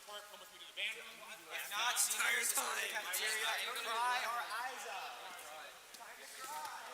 report, come with me to the band room. If not, seniors, go to the cafeteria and cry our eyes out. Time to cry.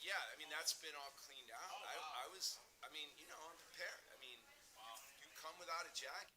Yeah, I mean that's been all cleaned out. I was, I mean, I'm prepared. I mean, you come without a jacket.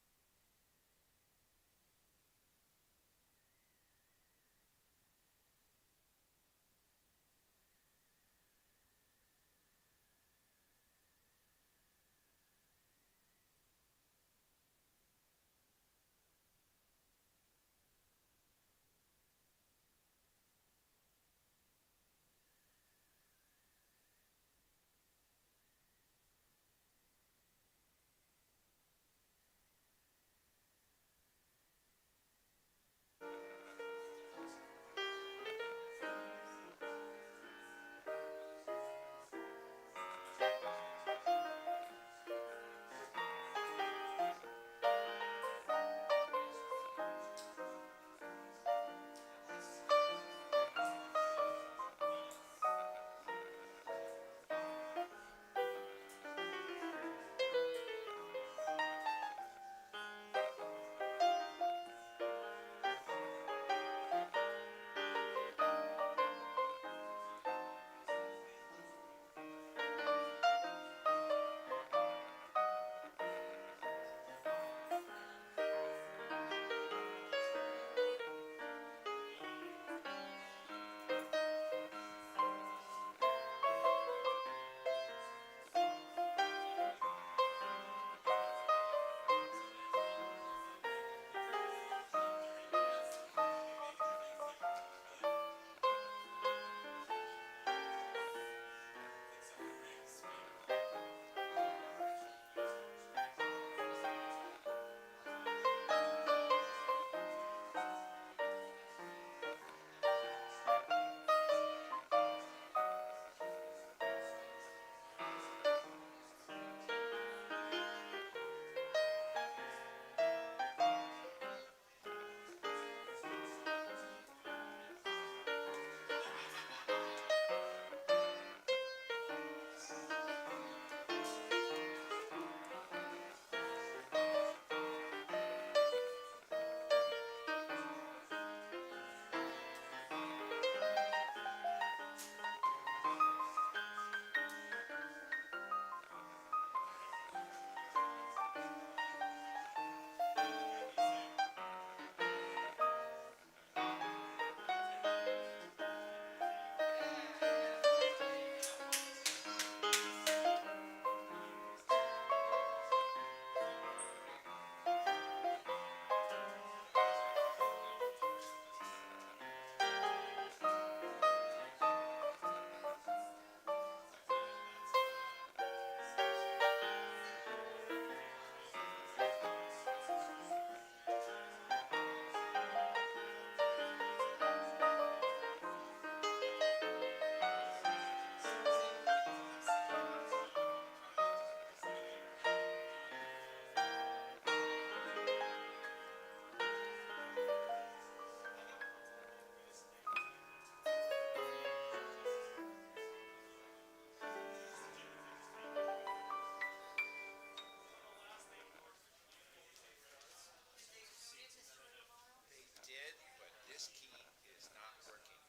They did, but this key is not working.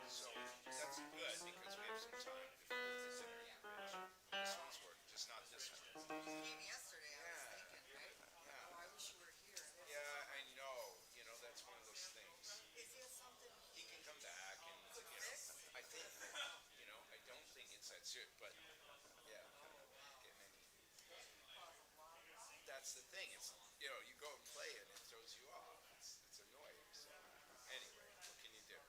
So that's good because we have some time before we hit the Northridge. This one's working, just not this one. Yeah, yeah. Yeah, I know. That's one of those things. He can come back, and I think, I don't think it's that serious, but yeah, getting any. That's the thing. It's you go and play it, and it throws you off. It's annoying. So anyway, what can you do?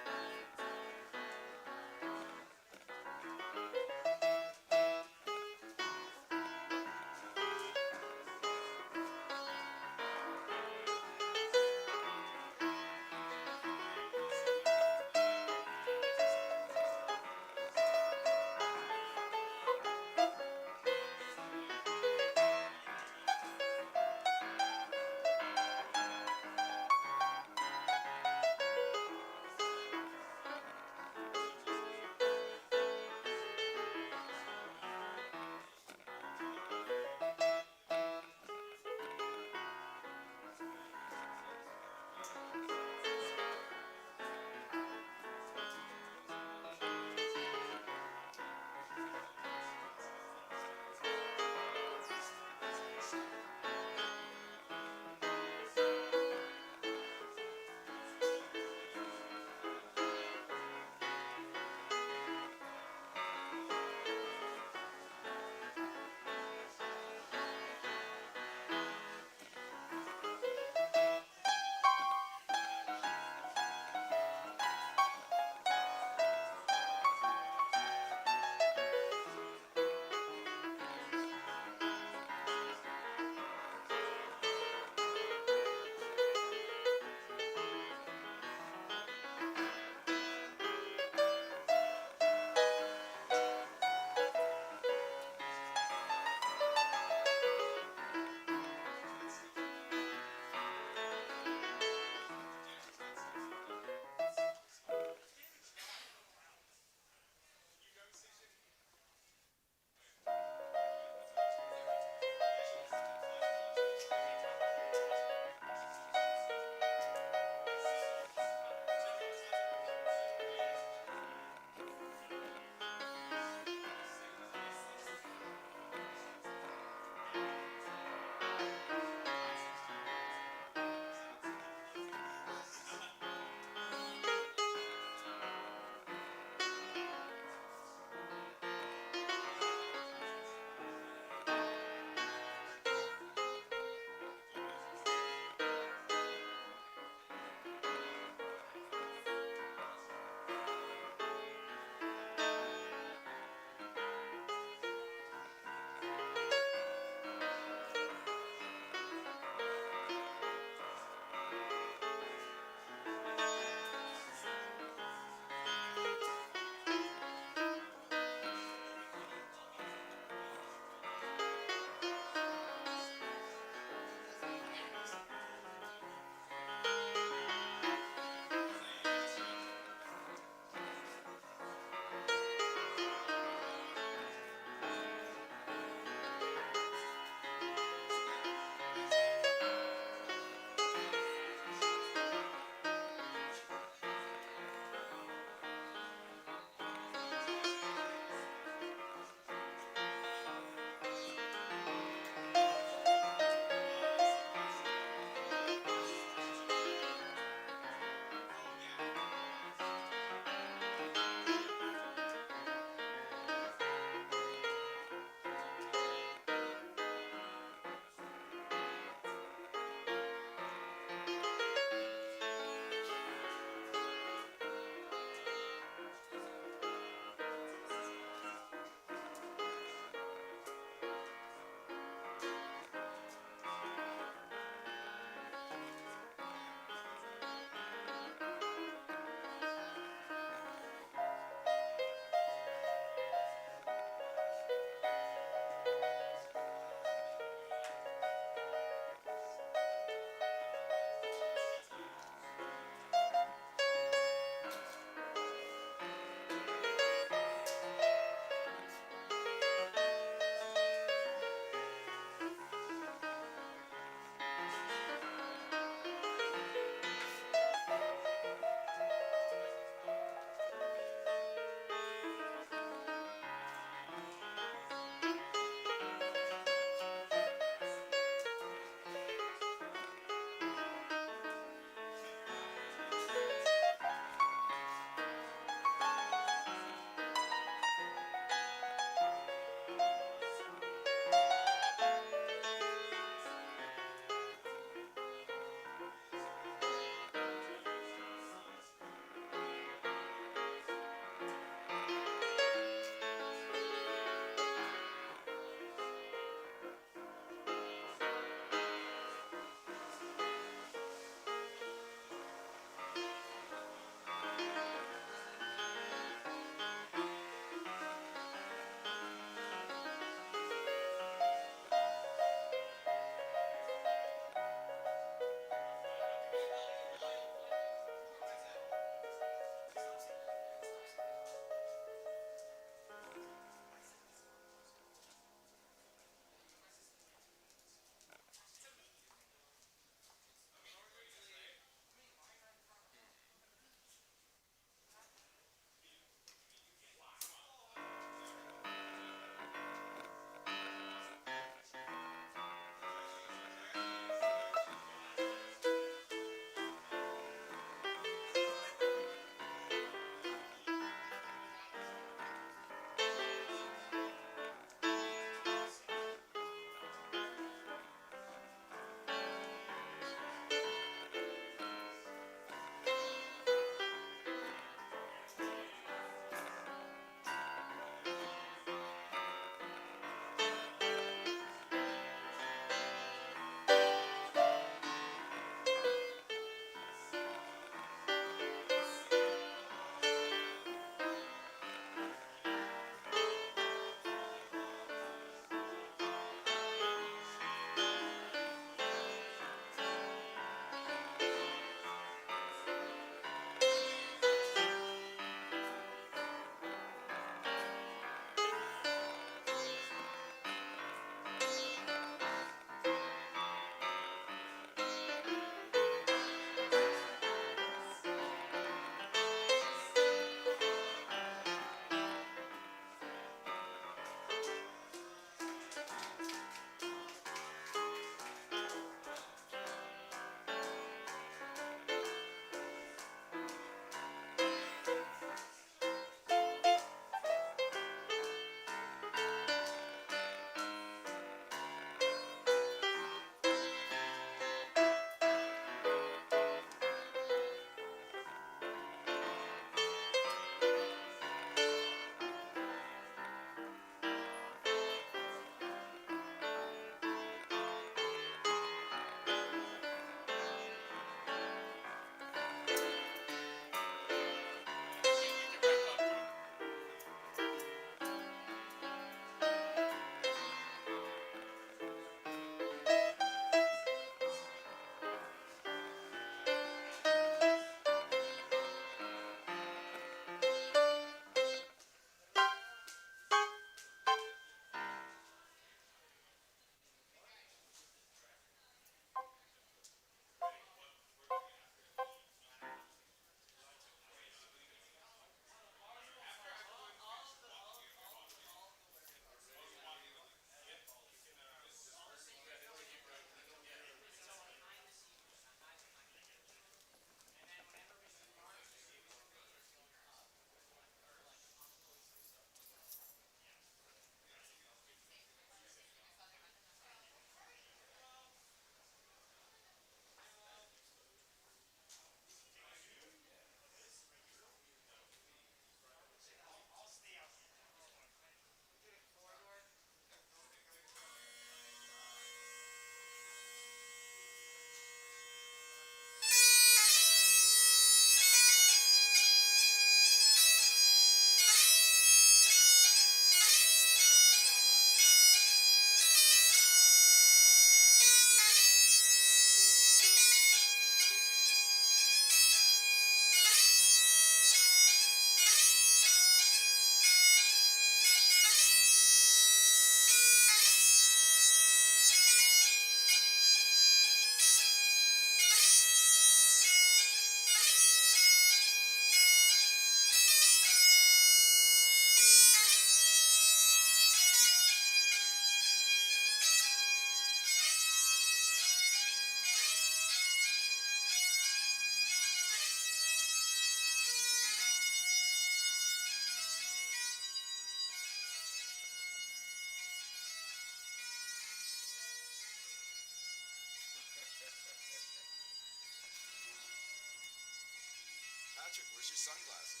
Patrick, where's your sunglasses?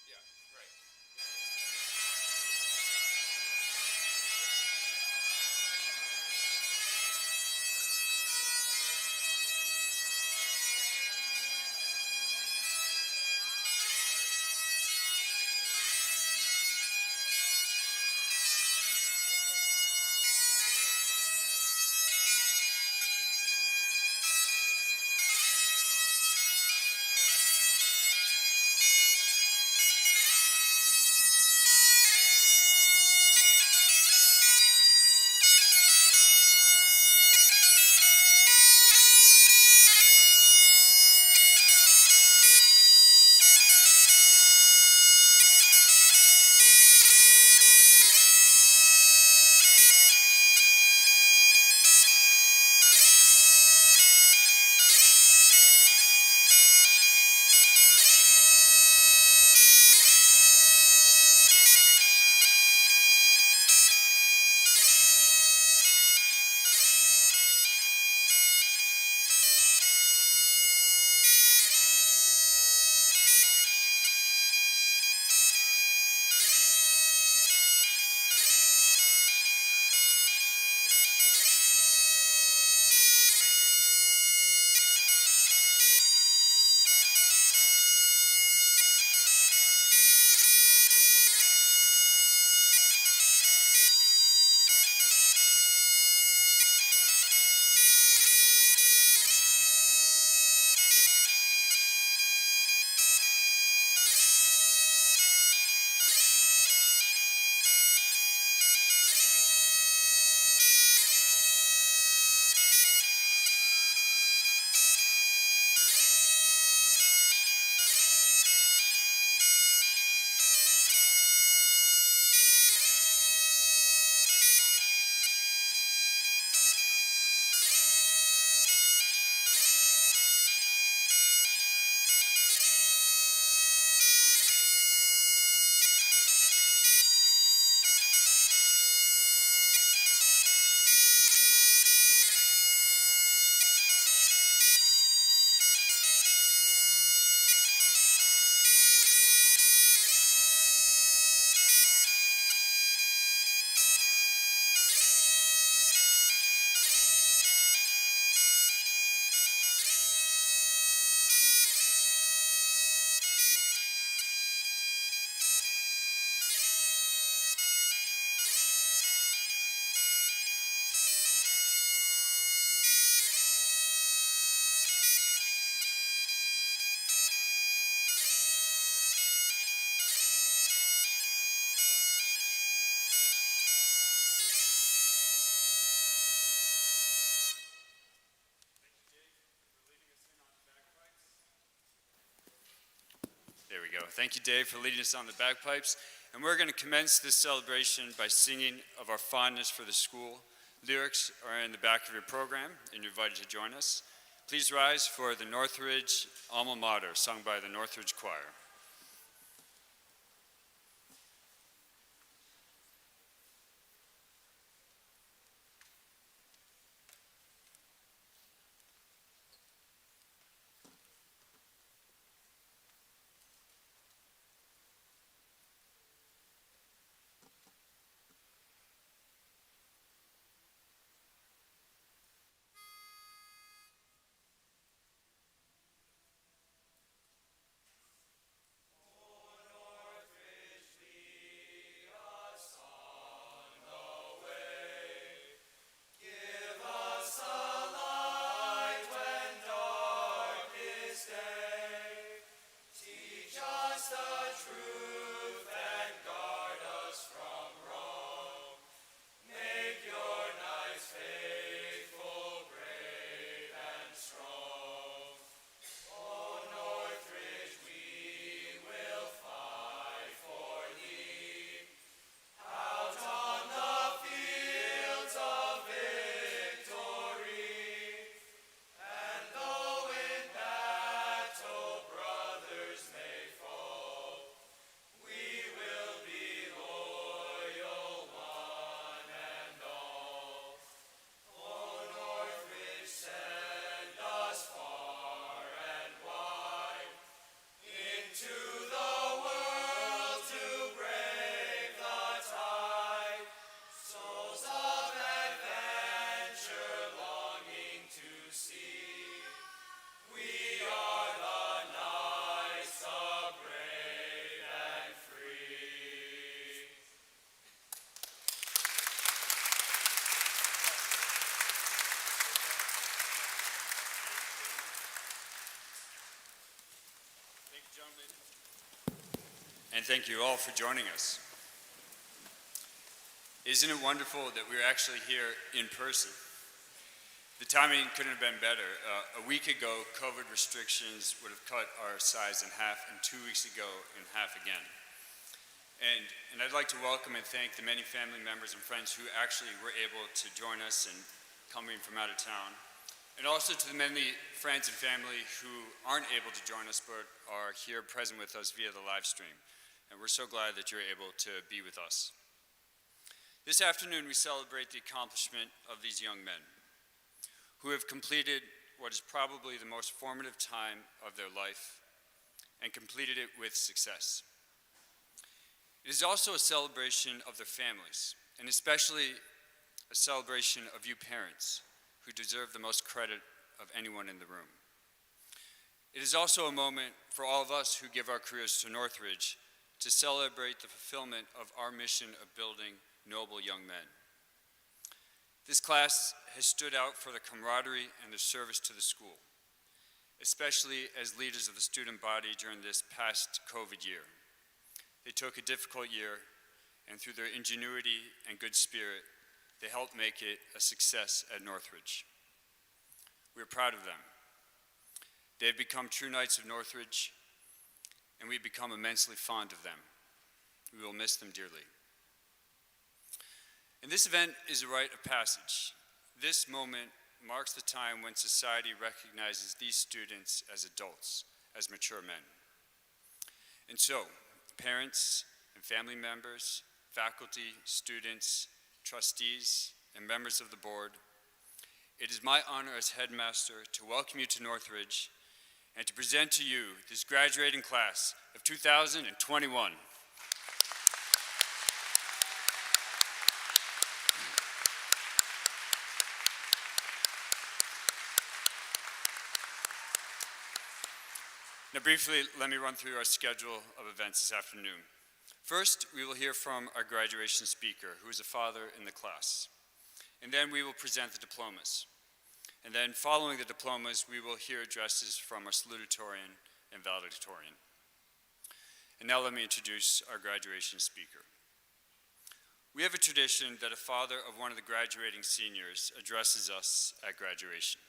Yeah, right. There we go. Thank you, Dave, for leading us on the bagpipes. And we're going to commence this celebration by singing of our fondness for the school. Lyrics are in the back of your program, and you're invited to join us. Please rise for the Northridge alma mater, sung by the Northridge Choir. and thank you all for joining us. Isn't it wonderful that we're actually here in person? The timing couldn't have been better. A week ago, COVID restrictions would have cut our size in half, and 2 weeks ago, in half again. And I'd like to welcome and thank the many family members and friends who actually were able to join us and coming from out of town. And also to the many friends and family who aren't able to join us but are here present with us via the live stream. And we're so glad that you're able to be with us. This afternoon, we celebrate the accomplishment of these young men who have completed what is probably the most formative time of their life and completed it with success. It is also a celebration of their families, and especially a celebration of you parents who deserve the most credit of anyone in the room. It is also a moment for all of us who give our careers to Northridge to celebrate the fulfillment of our mission of building noble young men. This class has stood out for the camaraderie and their service to the school, especially as leaders of the student body during this past COVID year. They took a difficult year, and through their ingenuity and good spirit, they helped make it a success at Northridge. We're proud of them. They have become true knights of Northridge, and we've become immensely fond of them. We will miss them dearly. And this event is a rite of passage. This moment marks the time when society recognizes these students as adults, as mature men. And so, parents and family members, faculty, students, trustees, and members of the board, it is my honor as headmaster to welcome you to Northridge and to present to you this graduating class of 2021. Now briefly, let me run through our schedule of events this afternoon. First, we will hear from our graduation speaker, who is a father in the class. And then we will present the diplomas. And then following the diplomas, we will hear addresses from our salutatorian and valedictorian. And now let me introduce our graduation speaker. We have a tradition that a father of one of the graduating seniors addresses us at graduation.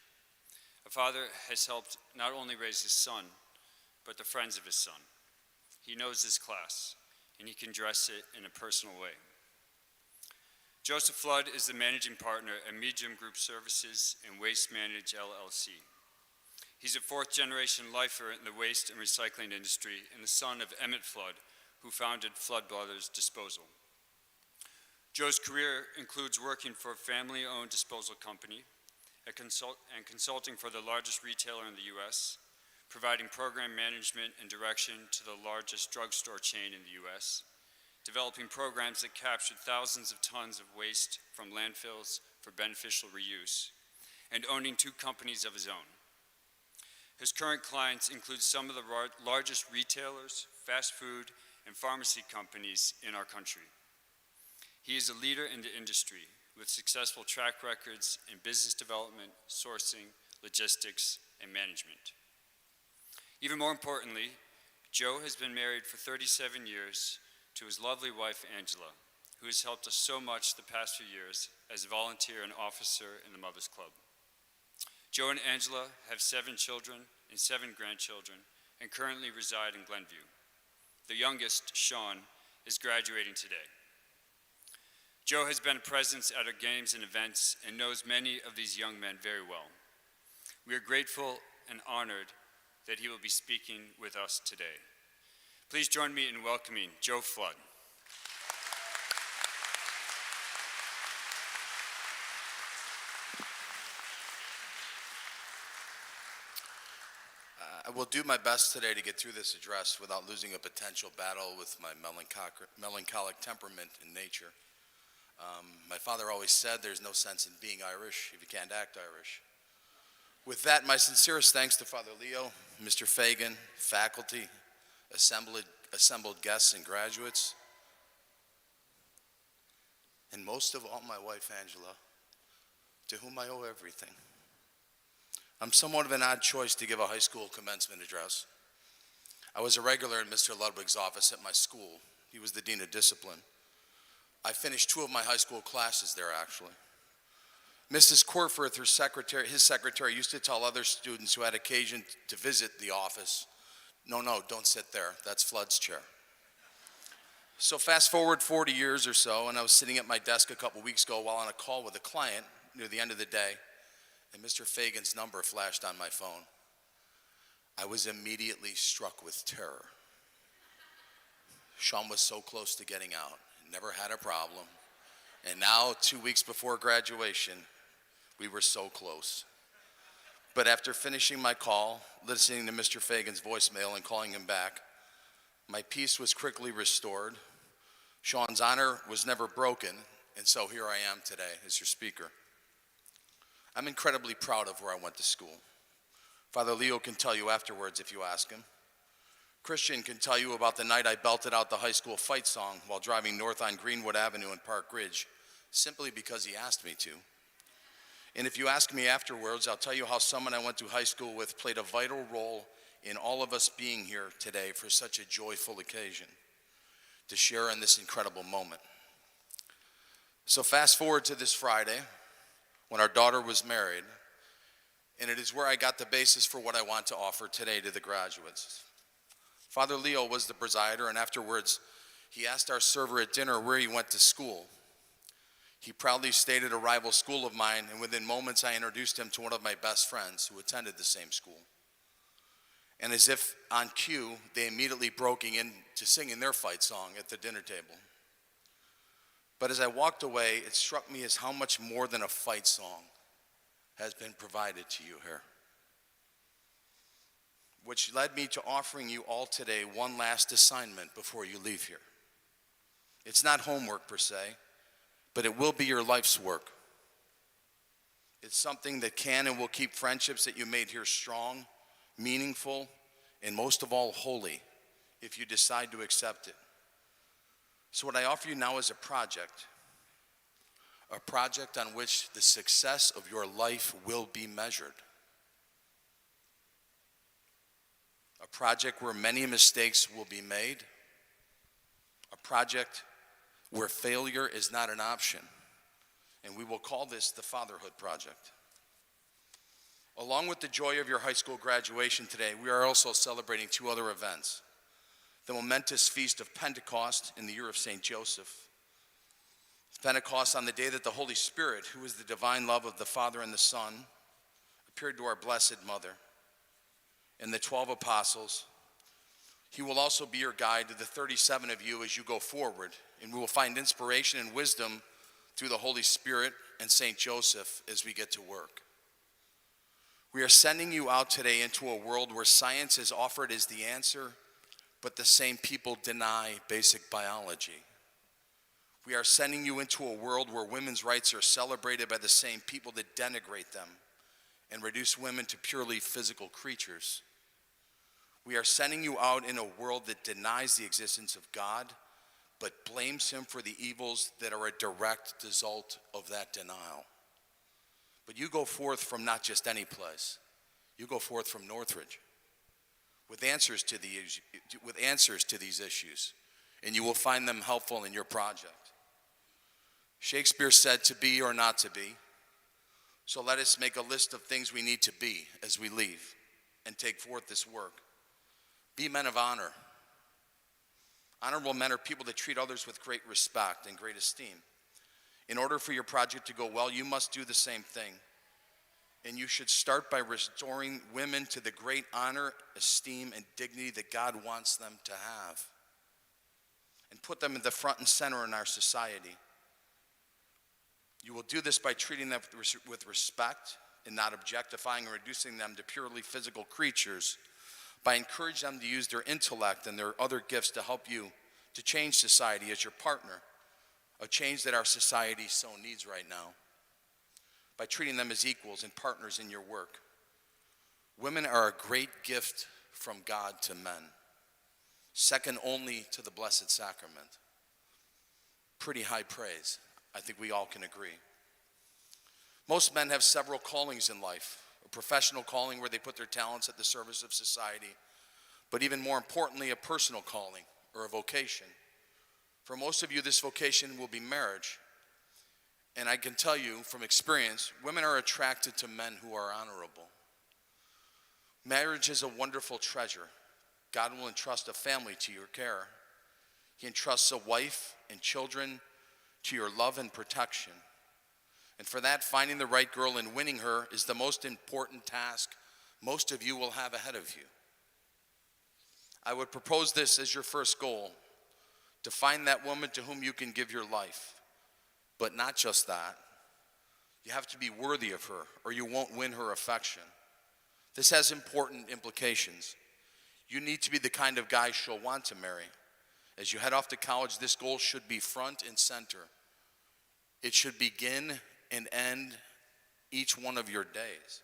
A father has helped not only raise his son, but the friends of his son. He knows his class, and he can address it in a personal way. Joseph Flood is the managing partner at Medium Group Services and Waste Manage LLC. He's a fourth-generation lifer in the waste and recycling industry and the son of Emmett Flood, who founded Flood Brothers Disposal. Joe's career includes working for a family-owned disposal company and consulting for the largest retailer in the U.S., providing program management and direction to the largest drugstore chain in the U.S., developing programs that captured thousands of tons of waste from landfills for beneficial reuse, and owning 2 companies of his own. His current clients include some of the largest retailers, fast food, and pharmacy companies in our country. He is a leader in the industry with successful track records in business development, sourcing, logistics, and management. Even more importantly, Joe has been married for 37 years to his lovely wife, Angela, who has helped us so much the past few years as a volunteer and officer in the Mothers Club. Joe and Angela have 7 children and 7 grandchildren and currently reside in Glenview. The youngest, Sean, is graduating today. Joe has been a presence at our games and events and knows many of these young men very well. We are grateful and honored that he will be speaking with us today. Please join me in welcoming Joe Flood. I will do my best today to get through this address without losing a potential battle with my melancholic temperament and nature. My father always said there's no sense in being Irish if you can't act Irish. With that, my sincerest thanks to Father Leo, Mr. Fagan, faculty, assembled guests and graduates, and most of all, my wife, Angela, to whom I owe everything. I'm somewhat of an odd choice to give a high school commencement address. I was a regular in Mr. Ludwig's office at my school. He was the dean of discipline. I finished 2 of my high school classes there, actually. Mrs. Corforth, his secretary, used to tell other students who had occasion to visit the office, no, don't sit there. That's Flood's chair. So fast forward 40 years or so, and I was sitting at my desk a couple weeks ago while on a call with a client near the end of the day, and Mr. Fagan's number flashed on my phone. I was immediately struck with terror. Sean was so close to getting out, never had a problem, and now 2 weeks before graduation, we were so close. But after finishing my call, listening to Mr. Fagan's voicemail and calling him back, my peace was quickly restored. Sean's honor was never broken, and so here I am today as your speaker. I'm incredibly proud of where I went to school. Father Leo can tell you afterwards if you ask him. Christian can tell you about the night I belted out the high school fight song while driving north on Greenwood Avenue in Park Ridge, simply because he asked me to. And if you ask me afterwards, I'll tell you how someone I went to high school with played a vital role in all of us being here today for such a joyful occasion to share in this incredible moment. So fast forward to this Friday when our daughter was married, and it is where I got the basis for what I want to offer today to the graduates. Father Leo was the presider, and afterwards he asked our server at dinner where he went to school. He proudly stated a rival school of mine, and within moments I introduced him to one of my best friends who attended the same school. And as if on cue, they immediately broke into singing their fight song at the dinner table. But as I walked away, it struck me as how much more than a fight song has been provided to you here. Which led me to offering you all today one last assignment before you leave here. It's not homework per se, but it will be your life's work. It's something that can and will keep friendships that you made here strong, meaningful, and most of all, holy, if you decide to accept it. So what I offer you now is a project on which the success of your life will be measured. A project where many mistakes will be made. A project where failure is not an option. And we will call this the Fatherhood Project. Along with the joy of your high school graduation today, we are also celebrating 2 other events. The momentous feast of Pentecost in the year of St. Joseph. Pentecost on the day that the Holy Spirit, who is the divine love of the Father and the Son, appeared to our Blessed Mother and the 12 apostles. He will also be your guide to the 37 of you as you go forward, and we will find inspiration and wisdom through the Holy Spirit and St. Joseph as we get to work. We are sending you out today into a world where science is offered as the answer, but the same people deny basic biology. We are sending you into a world where women's rights are celebrated by the same people that denigrate them and reduce women to purely physical creatures. We are sending you out in a world that denies the existence of God, but blames him for the evils that are a direct result of that denial. But you go forth from not just any place. You go forth from Northridge with answers to these issues, and you will find them helpful in your project. Shakespeare said, to be or not to be. So let us make a list of things we need to be as we leave and take forth this work. Be men of honor. Honorable men are people that treat others with great respect and great esteem. In order for your project to go well, you must do the same thing. And you should start by restoring women to the great honor, esteem, and dignity that God wants them to have. And put them at the front and center in our society. You will do this by treating them with respect and not objectifying or reducing them to purely physical creatures, by encouraging them to use their intellect and their other gifts to help you to change society as your partner, a change that our society so needs right now, by treating them as equals and partners in your work. Women are a great gift from God to men, second only to the Blessed Sacrament. Pretty high praise. I think we all can agree. Most men have several callings in life. A professional calling where they put their talents at the service of society. but even more importantly, a personal calling or a vocation. For most of you, this vocation will be marriage. And I can tell you from experience, women are attracted to men who are honorable. Marriage is a wonderful treasure. God will entrust a family to your care. He entrusts a wife and children to your love and protection. And for that, finding the right girl and winning her is the most important task most of you will have ahead of you. I would propose this as your first goal, to find that woman to whom you can give your life. But not just that. You have to be worthy of her, or you won't win her affection. This has important implications. You need to be the kind of guy she'll want to marry. As you head off to college, this goal should be front and center. It should begin and end each one of your days.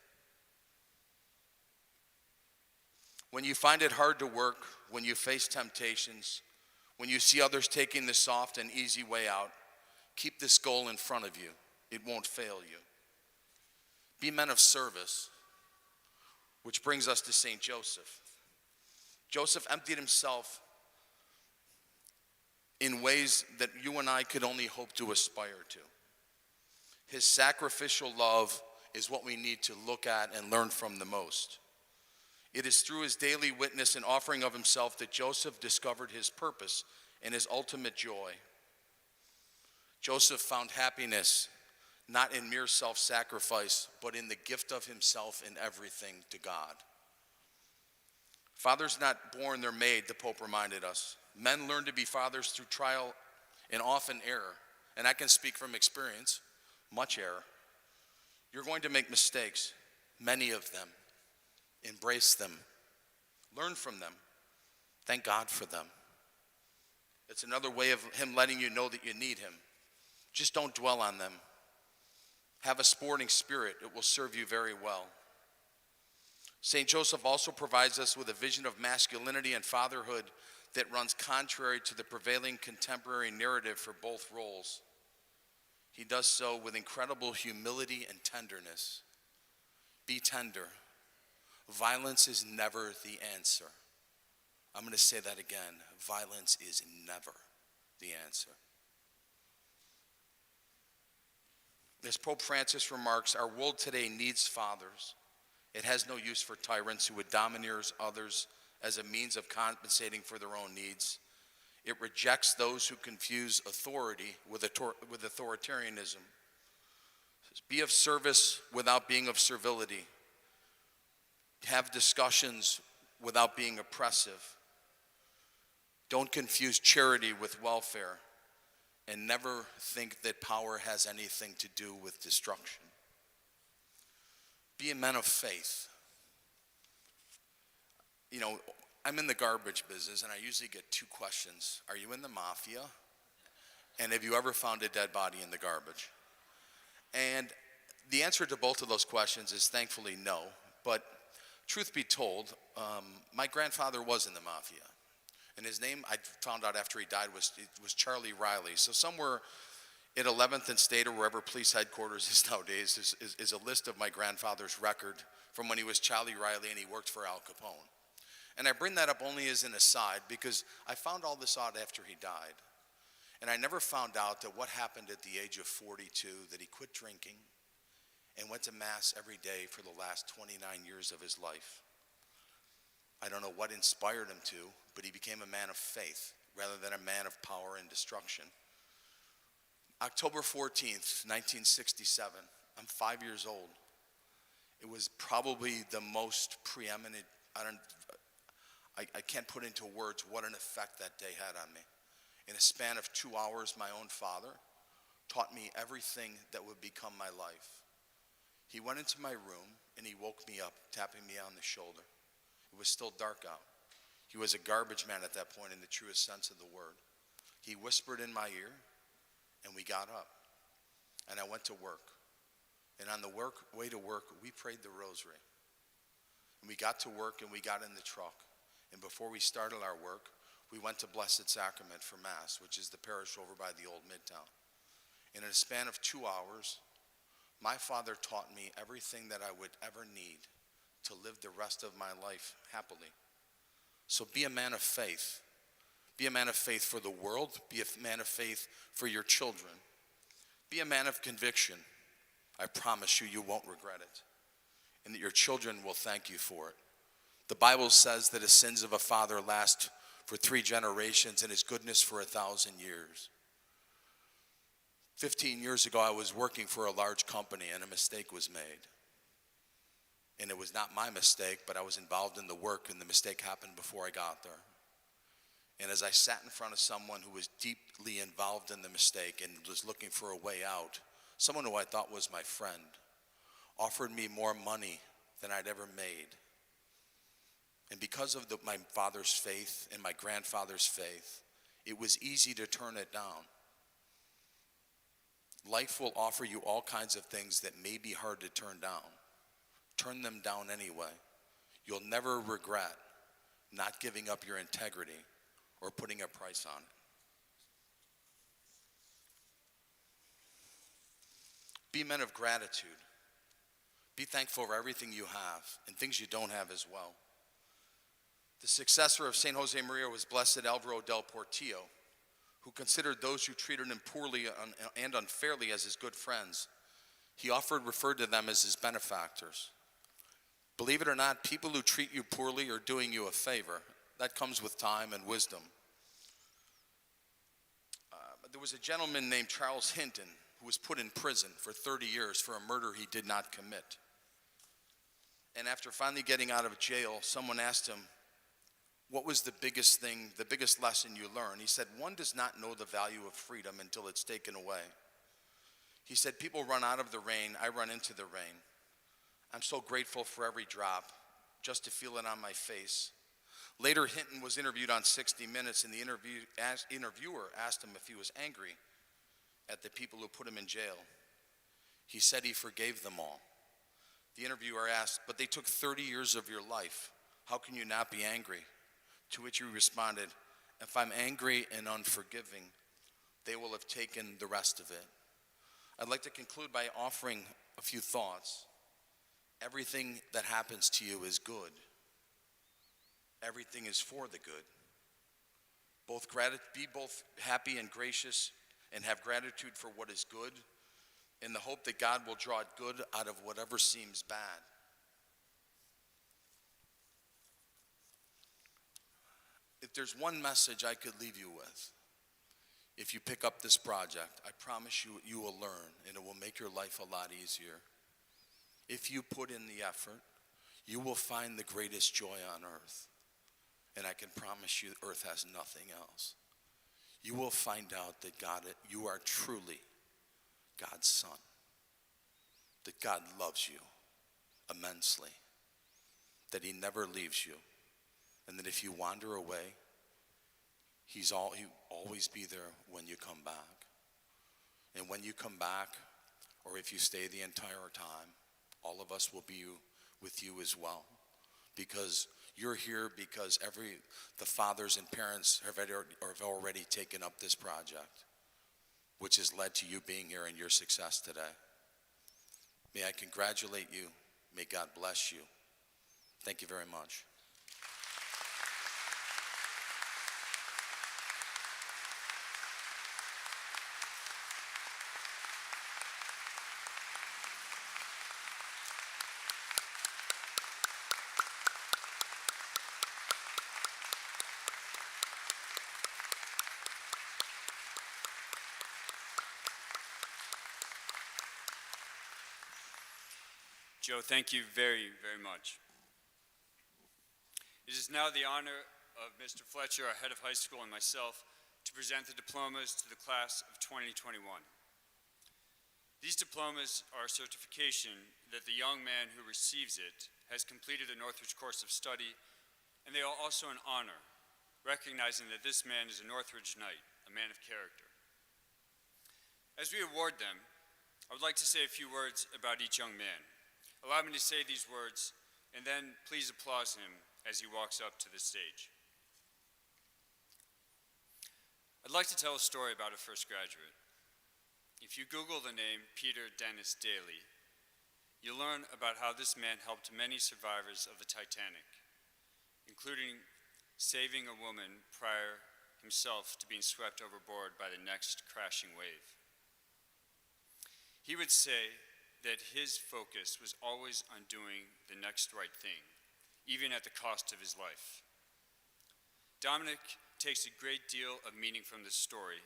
When you find it hard to work, when you face temptations, when you see others taking the soft and easy way out, keep this goal in front of you. It won't fail you. Be men of service, which brings us to St. Joseph. Joseph emptied himself in ways that you and I could only hope to aspire to. His sacrificial love is what we need to look at and learn from the most. It is through his daily witness and offering of himself that Joseph discovered his purpose and his ultimate joy. Joseph found happiness not in mere self-sacrifice, but in the gift of himself in everything to God. Fathers not born, they're made, the Pope reminded us. Men learn to be fathers through trial and often error. And I can speak from experience, much error. You're going to make mistakes, many of them. Embrace them. Learn from them. Thank God for them. It's another way of him letting you know that you need him. Just don't dwell on them. Have a sporting spirit. It will serve you very well. St. Joseph also provides us with a vision of masculinity and fatherhood that runs contrary to the prevailing contemporary narrative for both roles. He does so with incredible humility and tenderness. Be tender. Violence is never the answer. I'm going to say that again. Violence is never the answer. As Pope Francis remarks, our world today needs fathers. It has no use for tyrants who would domineer others as a means of compensating for their own needs. It rejects those who confuse authority with authoritarianism. Be of service without being of servility. Have discussions without being oppressive. Don't confuse charity with welfare. And never think that power has anything to do with destruction. Be a man of faith. You know, I'm in the garbage business, and I usually get two questions. Are you in the mafia? And have you ever found a dead body in the garbage? And the answer to both of those questions is thankfully no. But truth be told, my grandfather was in the mafia. And his name, I found out after he died, was Charlie Riley. So somewhere at 11th and State, or wherever police headquarters is nowadays, is a list of my grandfather's record from when he was Charlie Riley and he worked for Al Capone. And I bring that up only as an aside because I found all this out after he died. And I never found out that what happened at the age of 42, that he quit drinking and went to Mass every day for the last 29 years of his life. I don't know what inspired him to, but he became a man of faith rather than a man of power and destruction. October 14th, 1967, I'm 5 years old. It was probably the most preeminent, I can't put into words what an effect that day had on me. In a span of 2 hours, my own father taught me everything that would become my life. He went into my room and he woke me up, tapping me on the shoulder. It was still dark out. He was a garbage man at that point in the truest sense of the word. He whispered in my ear, and we got up. And I went to work. And on the way to work, we prayed the rosary. And we got to work, and we got in the truck. And before we started our work, we went to Blessed Sacrament for Mass, which is the parish over by the old Midtown. And in a span of 2 hours, my father taught me everything that I would ever need to live the rest of my life happily. So be a man of faith. Be a man of faith for the world. Be a man of faith for your children. Be a man of conviction. I promise you, you won't regret it. And that your children will thank you for it. The Bible says that the sins of a father last for 3 generations and his goodness for 1,000 years. 15 years ago, I was working for a large company and a mistake was made. And it was not my mistake, but I was involved in the work and the mistake happened before I got there. And as I sat in front of someone who was deeply involved in the mistake and was looking for a way out, someone who I thought was my friend offered me more money than I'd ever made. And because of my father's faith and my grandfather's faith, it was easy to turn it down. Life will offer you all kinds of things that may be hard to turn down. Turn them down anyway. You'll never regret not giving up your integrity or putting a price on it. Be men of gratitude. Be thankful for everything you have and things you don't have as well. The successor of St. Jose Maria was Blessed Alvaro del Portillo, who considered those who treated him poorly and unfairly as his good friends. He referred to them as his benefactors. Believe it or not, people who treat you poorly are doing you a favor. That comes with time and wisdom. There was a gentleman named Charles Hinton who was put in prison for 30 years for a murder he did not commit. And after finally getting out of jail, someone asked him, what was the biggest thing, the biggest lesson you learned? He said, one does not know the value of freedom until it's taken away. He said, people run out of the rain, I run into the rain. I'm so grateful for every drop, just to feel it on my face. Later, Hinton was interviewed on 60 Minutes, and the interviewer asked him if he was angry at the people who put him in jail. He said he forgave them all. The interviewer asked, but they took 30 years of your life. How can you not be angry? To which he responded, if I'm angry and unforgiving, they will have taken the rest of it. I'd like to conclude by offering a few thoughts. Everything that happens to you is good. Everything is for the good. Be both happy and gracious and have gratitude for what is good in the hope that God will draw good out of whatever seems bad. If there's one message I could leave you with, if you pick up this project, I promise you, you will learn and it will make your life a lot easier. If you put in the effort, you will find the greatest joy on earth. And I can promise you, earth has nothing else. You will find out that you are truly God's son. That God loves you immensely. That he never leaves you. And that if you wander away, he'll always be there when you come back. And when you come back, or if you stay the entire time, all of us will be with you as well. Because you're here because the fathers and parents have already taken up this project, which has led to you being here and your success today. May I congratulate you. May God bless you. Thank you very much. Joe, thank you very, very much. It is now the honor of Mr. Fletcher, our head of high school, and myself to present the diplomas to the class of 2021. These diplomas are a certification that the young man who receives it has completed a Northridge course of study, and they are also an honor, recognizing that this man is a Northridge Knight, a man of character. As we award them, I would like to say a few words about each young man. Allow me to say these words, and then please applaud him as he walks up to the stage. I'd like to tell a story about a first graduate. If you Google the name Peter Dennis Daly, you'll learn about how this man helped many survivors of the Titanic, including saving a woman prior himself to being swept overboard by the next crashing wave. He would say that his focus was always on doing the next right thing, even at the cost of his life. Dominic takes a great deal of meaning from this story,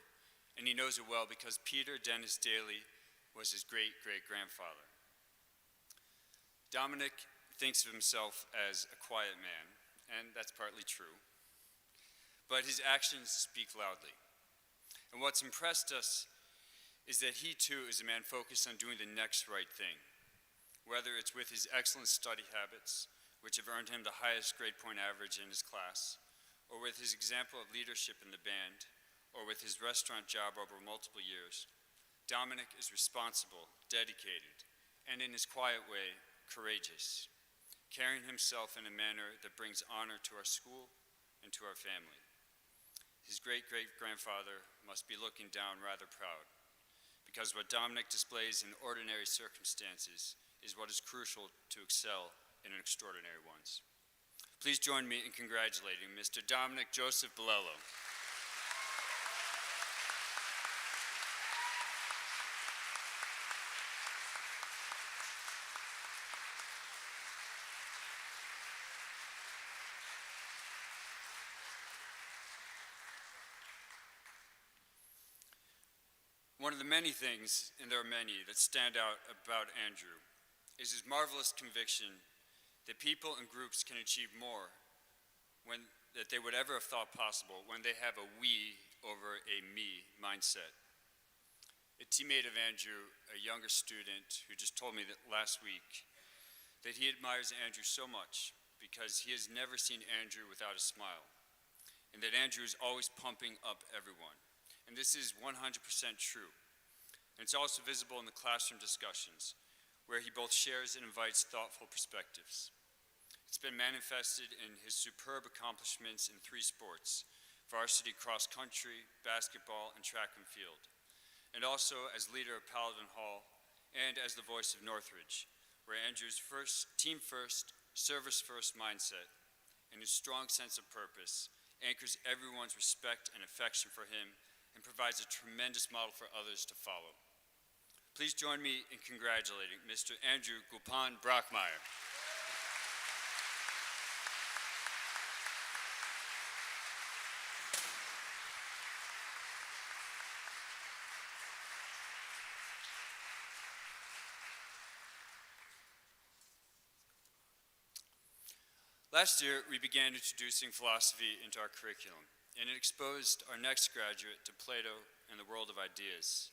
and he knows it well because Peter Dennis Daly was his great-great-grandfather. Dominic thinks of himself as a quiet man, and that's partly true, but his actions speak loudly. And what's impressed us is that he too is a man focused on doing the next right thing, whether it's with his excellent study habits, which have earned him the highest grade point average in his class, or with his example of leadership in the band, or with his restaurant job over multiple years. Dominic is responsible, dedicated, and in his quiet way, courageous, carrying himself in a manner that brings honor to our school and to our family. His great-great-grandfather must be looking down rather proud, because what Dominic displays in ordinary circumstances is what is crucial to excel in extraordinary ones. Please join me in congratulating Mr. Dominic Joseph Bolello. One of the many things, and there are many, that stand out about Andrew is his marvelous conviction that people and groups can achieve more that they would ever have thought possible when they have a we over a me mindset. A teammate of Andrew, a younger student who just told me that last week that he admires Andrew so much because he has never seen Andrew without a smile, and that Andrew is always pumping up everyone. And this is 100% true. And it's also visible in the classroom discussions, where he both shares and invites thoughtful perspectives. It's been manifested in his superb accomplishments in 3 sports: varsity cross country, basketball, and track and field. And also as leader of Paladin Hall and as the voice of Northridge, where Andrew's team first, service first mindset and his strong sense of purpose anchors everyone's respect and affection for him and provides a tremendous model for others to follow. Please join me in congratulating Mr. Andrew Gulpan Brockmeyer. Last year, we began introducing philosophy into our curriculum, and it exposed our next graduate to Plato and the world of ideas.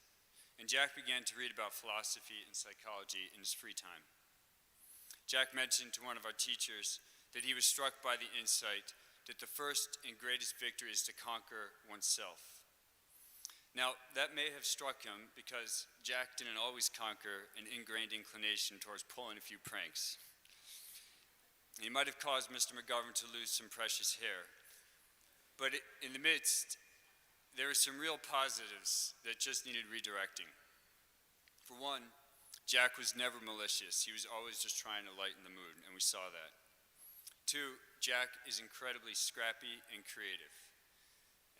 And Jack began to read about philosophy and psychology in his free time. Jack mentioned to one of our teachers that he was struck by the insight that the first and greatest victory is to conquer oneself. Now, that may have struck him because Jack didn't always conquer an ingrained inclination towards pulling a few pranks. He might have caused Mr. McGovern to lose some precious hair, but in the midst, there were some real positives that just needed redirecting. For one, Jack was never malicious. He was always just trying to lighten the mood, and we saw that. 2, Jack is incredibly scrappy and creative.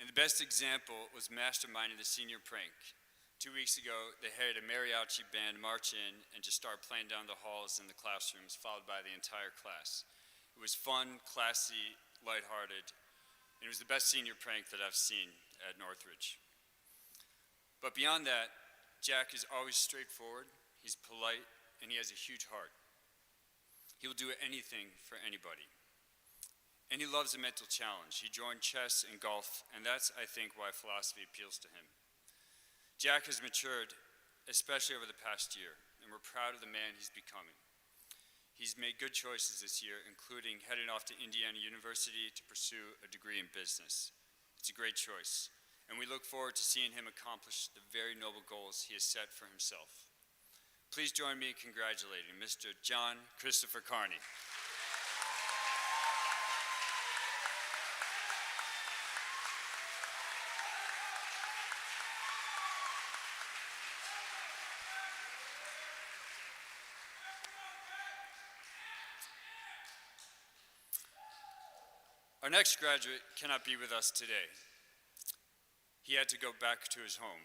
And the best example was masterminding the senior prank. 2 weeks ago, they had a mariachi band march in and just start playing down the halls in the classrooms, followed by the entire class. It was fun, classy, lighthearted, and it was the best senior prank that I've seen at Northridge. But beyond that, Jack is always straightforward, he's polite, and he has a huge heart. He will do anything for anybody. And he loves a mental challenge. He joined chess and golf, and that's, I think, why philosophy appeals to him. Jack has matured, especially over the past year, and we're proud of the man he's becoming. He's made good choices this year, including heading off to Indiana University to pursue a degree in business. It's a great choice, and we look forward to seeing him accomplish the very noble goals he has set for himself. Please join me in congratulating Mr. John Christopher Carney. Our Our next graduate cannot be with us today. He had to go back to his home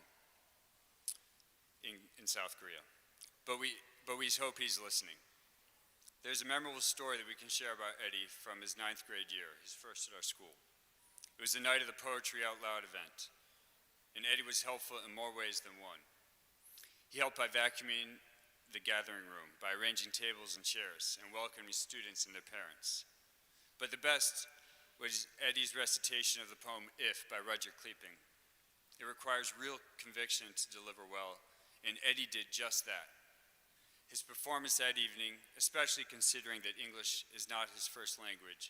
in South Korea. But we hope he's listening. There's a memorable story that we can share about Eddie from his 9th grade year, his first at our school. It was the night of the Poetry Out Loud event, and Eddie was helpful in more ways than one. He helped by vacuuming the gathering room, by arranging tables and chairs, and welcoming students and their parents. But the best was Eddie's recitation of the poem If by Rudyard Kipling. It requires real conviction to deliver well, and Eddie did just that. His performance that evening, especially considering that English is not his first language,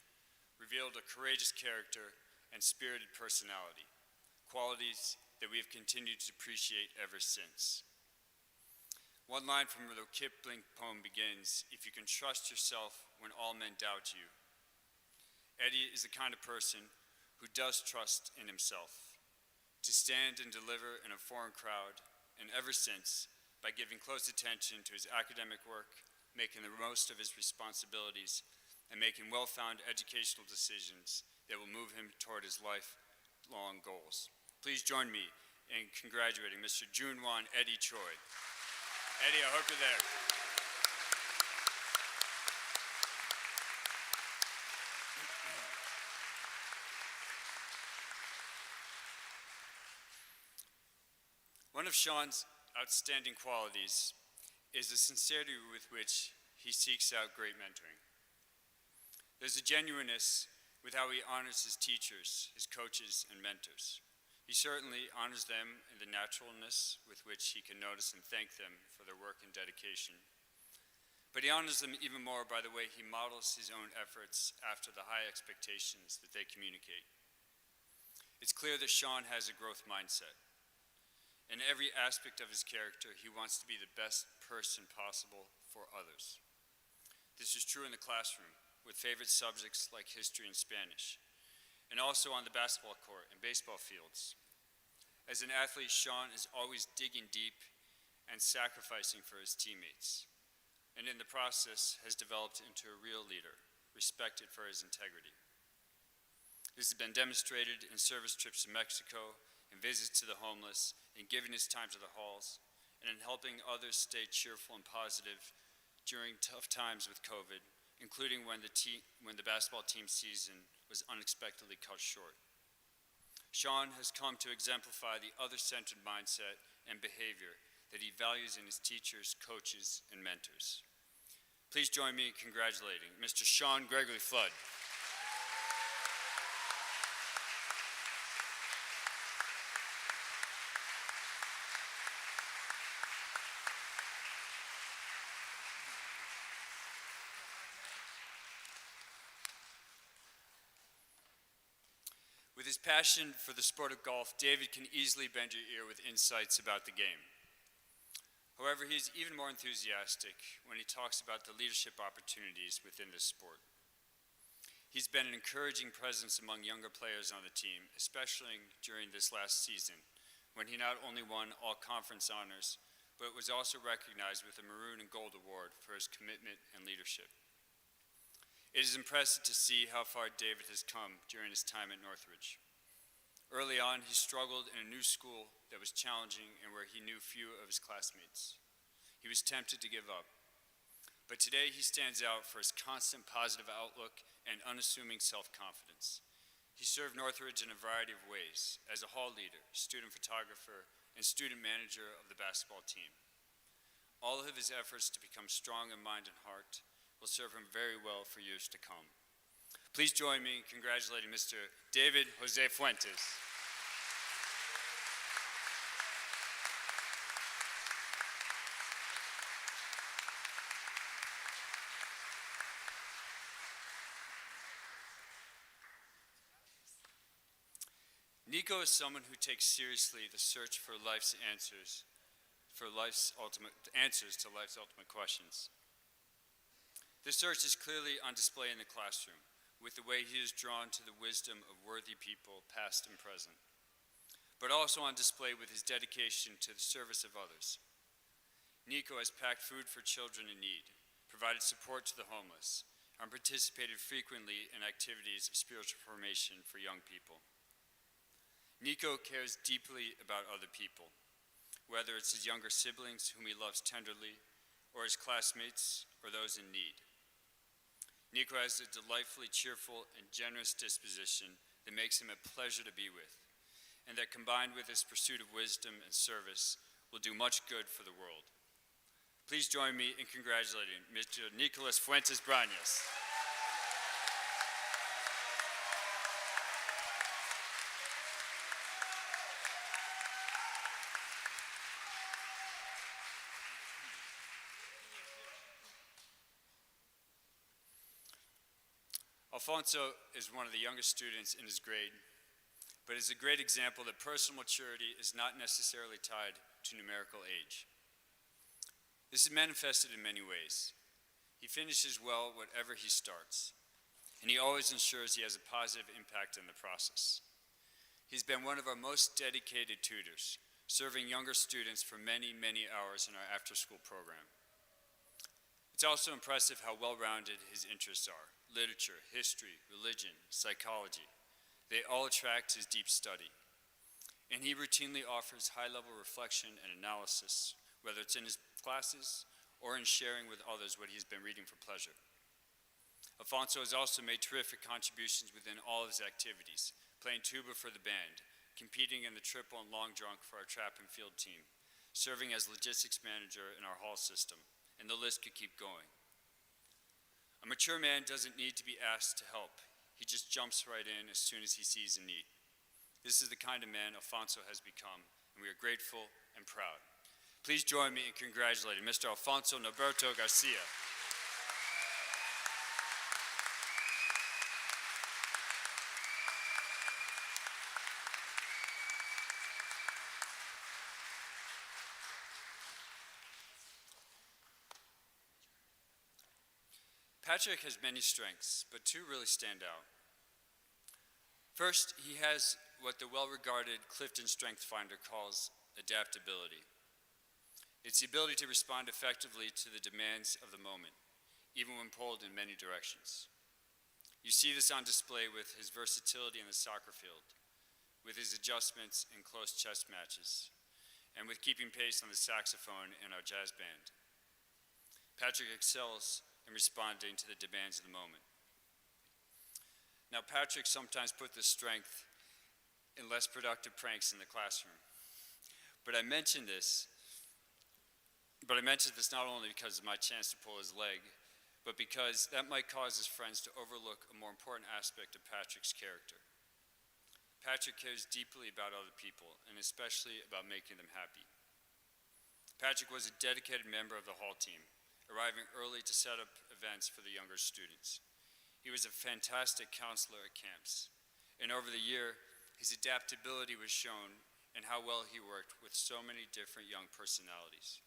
revealed a courageous character and spirited personality, qualities that we have continued to appreciate ever since. One line from the Kipling poem begins, "If you can trust yourself when all men doubt you." Eddie is the kind of person who does trust in himself, to stand and deliver in a foreign crowd, and ever since, by giving close attention to his academic work, making the most of his responsibilities, and making well-found educational decisions that will move him toward his lifelong goals. Please join me in congratulating Mr. Junwon Eddie Choi. Eddie, I hope you're there. One of Sean's outstanding qualities is the sincerity with which he seeks out great mentoring. There's a genuineness with how he honors his teachers, his coaches, and mentors. He certainly honors them in the naturalness with which he can notice and thank them for their work and dedication. But he honors them even more by the way he models his own efforts after the high expectations that they communicate. It's clear that Sean has a growth mindset. In every aspect of his character, he wants to be the best person possible for others. This is true in the classroom, with favorite subjects like history and Spanish, and also on the basketball court and baseball fields. As an athlete, Sean is always digging deep and sacrificing for his teammates, and in the process has developed into a real leader, respected for his integrity. This has been demonstrated in service trips to Mexico, in visits to the homeless, in giving his time to the halls, and in helping others stay cheerful and positive during tough times with COVID, including when the basketball team season was unexpectedly cut short. Sean has come to exemplify the other-centered mindset and behavior that he values in his teachers, coaches, and mentors. Please join me in congratulating Mr. Sean Gregory Flood. With his passion for the sport of golf, David can easily bend your ear with insights about the game. However, he is even more enthusiastic when he talks about the leadership opportunities within this sport. He's been an encouraging presence among younger players on the team, especially during this last season, when he not only won all conference honors, but was also recognized with a Maroon and Gold Award for his commitment and leadership. It is impressive to see how far David has come during his time at Northridge. Early on, he struggled in a new school that was challenging and where he knew few of his classmates. He was tempted to give up. But today he stands out for his constant positive outlook and unassuming self-confidence. He served Northridge in a variety of ways, as a hall leader, student photographer, and student manager of the basketball team. All of his efforts to become strong in mind and heart will serve him very well for years to come. Please join me in congratulating Mr. David Jose Fuentes. Nico is someone who takes seriously the search for life's answers, to life's ultimate questions. This search is clearly on display in the classroom, with the way he is drawn to the wisdom of worthy people, past and present, but also on display with his dedication to the service of others. Nico has packed food for children in need, provided support to the homeless, and participated frequently in activities of spiritual formation for young people. Nico cares deeply about other people, whether it's his younger siblings whom he loves tenderly, or his classmates, or those in need. Nico has a delightfully cheerful and generous disposition that makes him a pleasure to be with, and that combined with his pursuit of wisdom and service will do much good for the world. Please join me in congratulating Mr. Nicolas Fuentes Brañas. Alfonso is one of the youngest students in his grade, but is a great example that personal maturity is not necessarily tied to numerical age. This is manifested in many ways. He finishes well whatever he starts, and he always ensures he has a positive impact in the process. He's been one of our most dedicated tutors, serving younger students for many, many hours in our after-school program. It's also impressive how well-rounded his interests are: literature, history, religion, psychology. They all attract his deep study. And he routinely offers high-level reflection and analysis, whether it's in his classes or in sharing with others what he's been reading for pleasure. Alfonso has also made terrific contributions within all of his activities, playing tuba for the band, competing in the triple and long jump for our trap and field team, serving as logistics manager in our hall system, and the list could keep going. A mature man doesn't need to be asked to help. He just jumps right in as soon as he sees a need. This is the kind of man Alfonso has become, and we are grateful and proud. Please join me in congratulating Mr. Alfonso Norberto Garcia. Patrick has many strengths, but two really stand out. First, he has what the well-regarded Clifton Strength Finder calls adaptability. It's the ability to respond effectively to the demands of the moment, even when pulled in many directions. You see this on display with his versatility in the soccer field, with his adjustments in close chess matches, and with keeping pace on the saxophone in our jazz band. Patrick excels in responding to the demands of the moment. Now, Patrick sometimes put this strength in less productive pranks in the classroom. But I mention this not only because of my chance to pull his leg, but because that might cause his friends to overlook a more important aspect of Patrick's character. Patrick cares deeply about other people, and especially about making them happy. Patrick was a dedicated member of the hall team, arriving early to set up events for the younger students. He was a fantastic counselor at camps, and over the year, his adaptability was shown in how well he worked with so many different young personalities.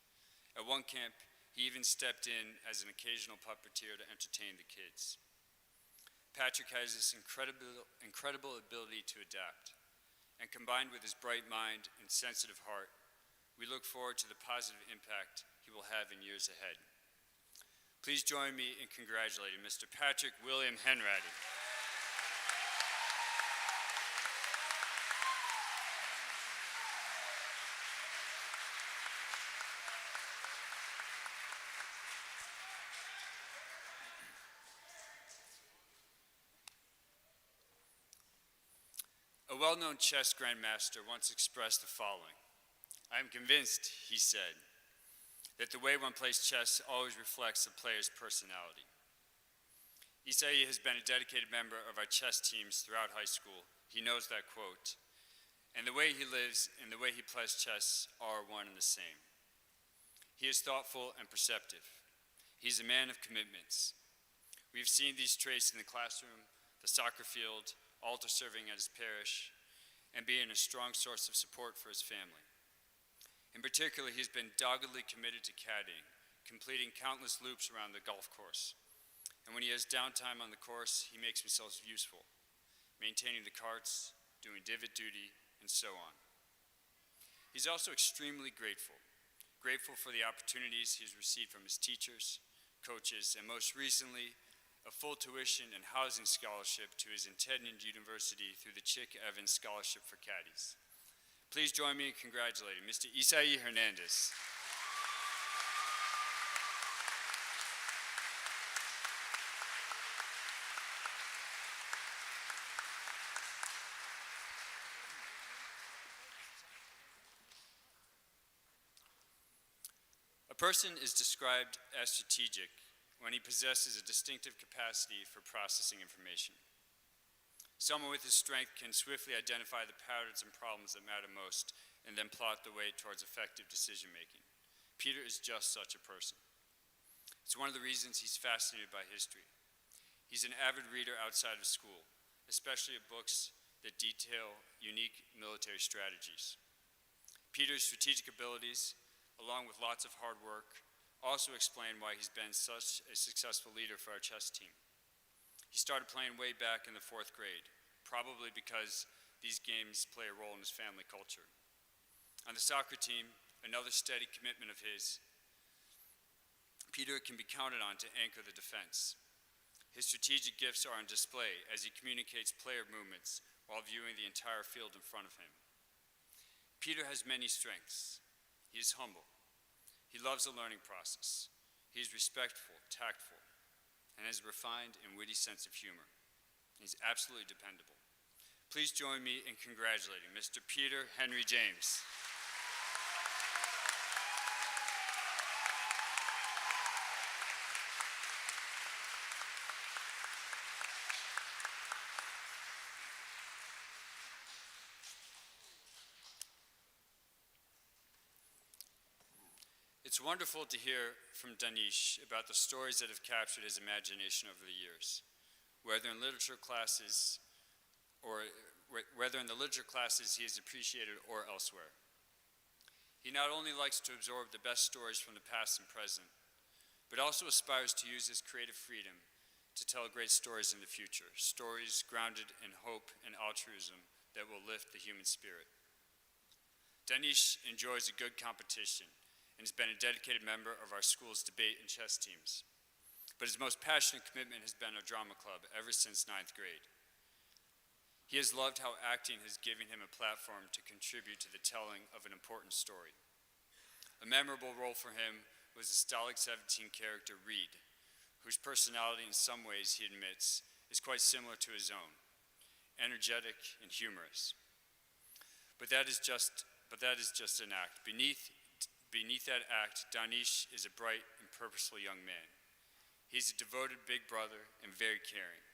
At one camp, he even stepped in as an occasional puppeteer to entertain the kids. Patrick has this incredible ability to adapt, and combined with his bright mind and sensitive heart, we look forward to the positive impact he will have in years ahead. Please join me in congratulating Mr. Patrick William Henratty. A well-known chess grandmaster once expressed the following: "I am convinced," he said, "that the way one plays chess always reflects the player's personality." Isai has been a dedicated member of our chess teams throughout high school. He knows that quote. And the way he lives and the way he plays chess are one and the same. He is thoughtful and perceptive. He's a man of commitments. We've seen these traits in the classroom, the soccer field, altar serving at his parish, and being a strong source of support for his family. In particular, he's been doggedly committed to caddying, completing countless loops around the golf course. And when he has downtime on the course, he makes himself useful, maintaining the carts, doing divot duty, and so on. He's also extremely grateful for the opportunities he's received from his teachers, coaches, and most recently, a full tuition and housing scholarship to his intended university through the Chick Evans Scholarship for Caddies. Please join me in congratulating Mr. Isai Hernandez. A person is described as strategic when he possesses a distinctive capacity for processing information. Someone with this strength can swiftly identify the patterns and problems that matter most and then plot the way towards effective decision making. Peter is just such a person. It's one of the reasons he's fascinated by history. He's an avid reader outside of school, especially of books that detail unique military strategies. Peter's strategic abilities, along with lots of hard work, also explain why he's been such a successful leader for our chess team. He started playing way back in the 4th grade, probably because these games play a role in his family culture. On the soccer team, another steady commitment of his, Peter can be counted on to anchor the defense. His strategic gifts are on display as he communicates player movements while viewing the entire field in front of him. Peter has many strengths. He is humble. He loves the learning process. He is respectful, tactful, and has a refined and witty sense of humor. He's absolutely dependable. Please join me in congratulating Mr. Peter Henry James. It's wonderful to hear from Danish about the stories that have captured his imagination over the years, whether in literature classes he is appreciated or elsewhere. He not only likes to absorb the best stories from the past and present, but also aspires to use his creative freedom to tell great stories in the future, stories grounded in hope and altruism that will lift the human spirit. Danish enjoys a good competition and has been a dedicated member of our school's debate and chess teams. But his most passionate commitment has been our drama club ever since 9th grade. He has loved how acting has given him a platform to contribute to the telling of an important story. A memorable role for him was the Stalag 17 character Reed, whose personality in some ways, he admits, is quite similar to his own, energetic and humorous. But that is just an act. Beneath that act, Danish is a bright and purposeful young man. He's a devoted big brother and very caring.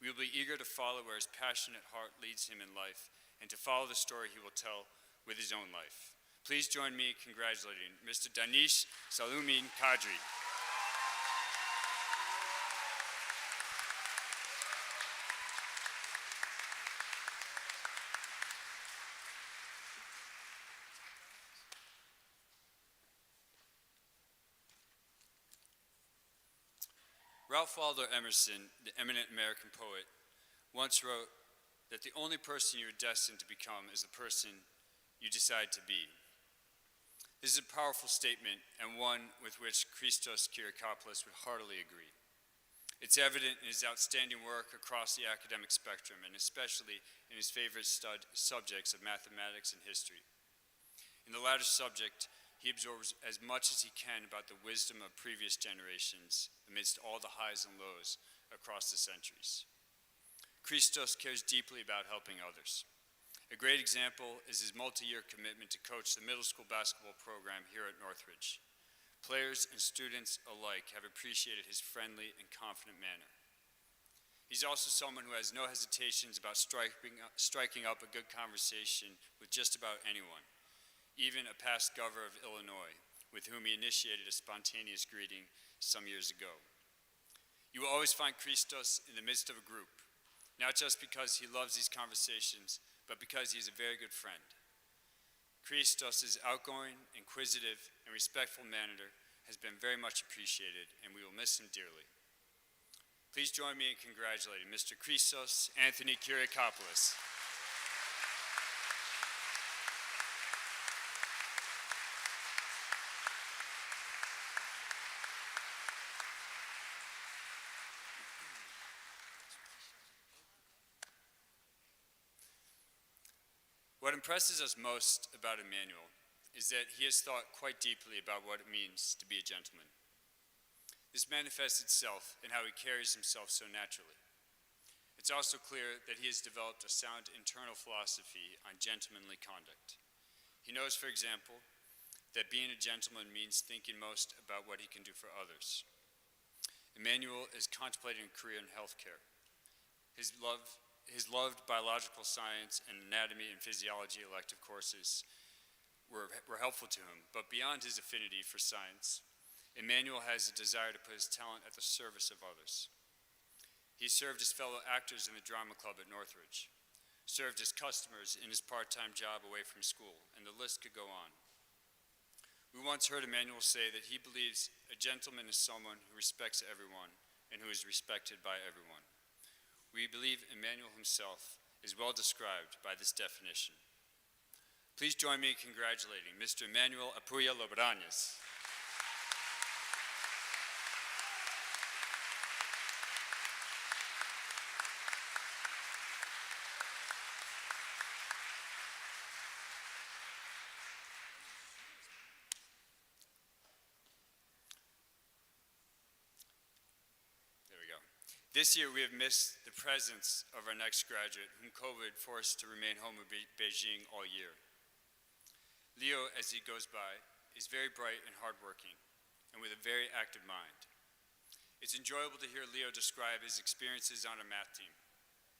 We will be eager to follow where his passionate heart leads him in life and to follow the story he will tell with his own life. Please join me in congratulating Mr. Danish Salumin Kadri. Ralph Waldo Emerson, the eminent American poet, once wrote that the only person you are destined to become is the person you decide to be. This is a powerful statement and one with which Christos Kyriakopoulos would heartily agree. It's evident in his outstanding work across the academic spectrum and especially in his favorite subjects of mathematics and history. In the latter subject, he absorbs as much as he can about the wisdom of previous generations amidst all the highs and lows across the centuries. Christos cares deeply about helping others. A great example is his multi-year commitment to coach the middle school basketball program here at Northridge. Players and students alike have appreciated his friendly and confident manner. He's also someone who has no hesitations about striking up a good conversation with just about anyone, even a past governor of Illinois, with whom he initiated a spontaneous greeting some years ago. You will always find Christos in the midst of a group, not just because he loves these conversations, but because he is a very good friend. Christos' outgoing, inquisitive, and respectful manner has been very much appreciated, and we will miss him dearly. Please join me in congratulating Mr. Christos Anthony Kyriakopoulos. impresses us most about Emmanuel is that he has thought quite deeply about what it means to be a gentleman. This manifests itself in how he carries himself so naturally. It's also clear that he has developed a sound internal philosophy on gentlemanly conduct. He knows, for example, that being a gentleman means thinking most about what he can do for others. Emmanuel is contemplating a career in healthcare. His loved biological science and anatomy and physiology elective courses were helpful to him, but beyond his affinity for science, Emmanuel has a desire to put his talent at the service of others. He served as fellow actors in the drama club at Northridge, served as customers in his part-time job away from school, and the list could go on. We once heard Emmanuel say that he believes a gentleman is someone who respects everyone and who is respected by everyone. We believe Emmanuel himself is well described by this definition. Please join me in congratulating Mr. Emmanuel Apuya Lobrañez. This year, we have missed the presence of our next graduate, whom COVID forced to remain home in Beijing all year. Leo, as he goes by, is very bright and hardworking, and with a very active mind. It's enjoyable to hear Leo describe his experiences on our math team.